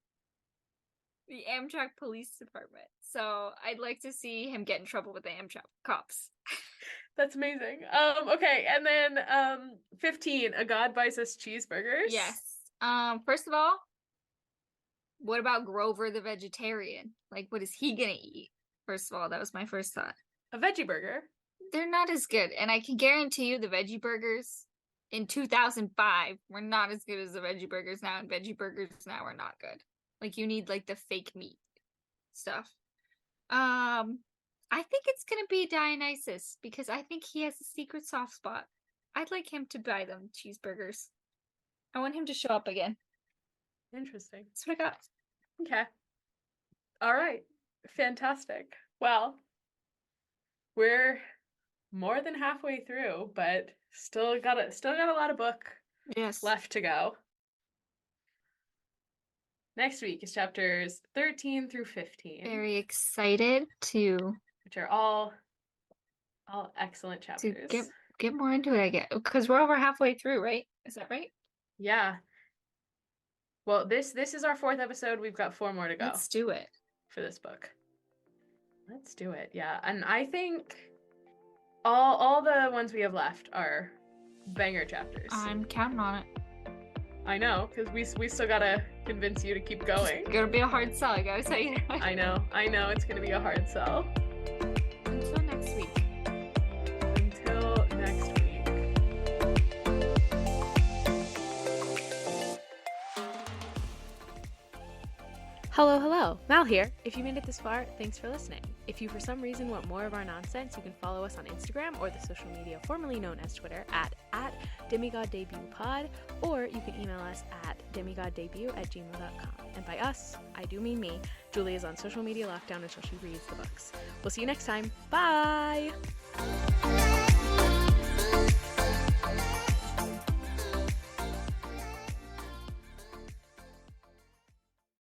The Amtrak Police Department. So I'd like to see him get in trouble with the Amtrak cops. That's amazing. Okay, and then 15, a god buys us cheeseburgers. Yes. First of all, what about Grover the vegetarian? Like, what is he gonna eat? First of all, that was my first thought. A veggie burger. They're not as good, and I can guarantee you the veggie burgers in 2005 were not as good as the veggie burgers now, and veggie burgers now are not good. Like, you need like the fake meat stuff. I think it's gonna be Dionysus because I think he has a secret soft spot. I'd like him to buy them cheeseburgers. I want him to show up again. Interesting. That's what I got. Okay. All right. Fantastic. Well, we're more than halfway through, but still got a lot of book left to go. Next week is chapters 13 through 15. Very excited to, which are all excellent chapters. To get more into it, I guess, because we're over halfway through, right? Is that right? Yeah. Well, this is our 4th episode. We've got 4 more to go. Let's do it. For this book. Let's do it. Yeah. And I think all the ones we have left are banger chapters. I'm counting on it. I know, because we still gotta convince you to keep going. It's gonna be a hard sell, I gotta tell you. I know, it's gonna be a hard sell. Until next week. Until next week. Hello, hello. Mal here. If you made it this far, thanks for listening. If you for some reason want more of our nonsense, you can follow us on Instagram or the social media formerly known as Twitter at DemigodDebutPod, or you can email us at demigoddebut@gmail.com. And by us, I do mean me. Julie is on social media lockdown until she reads the books. We'll see you next time. Bye!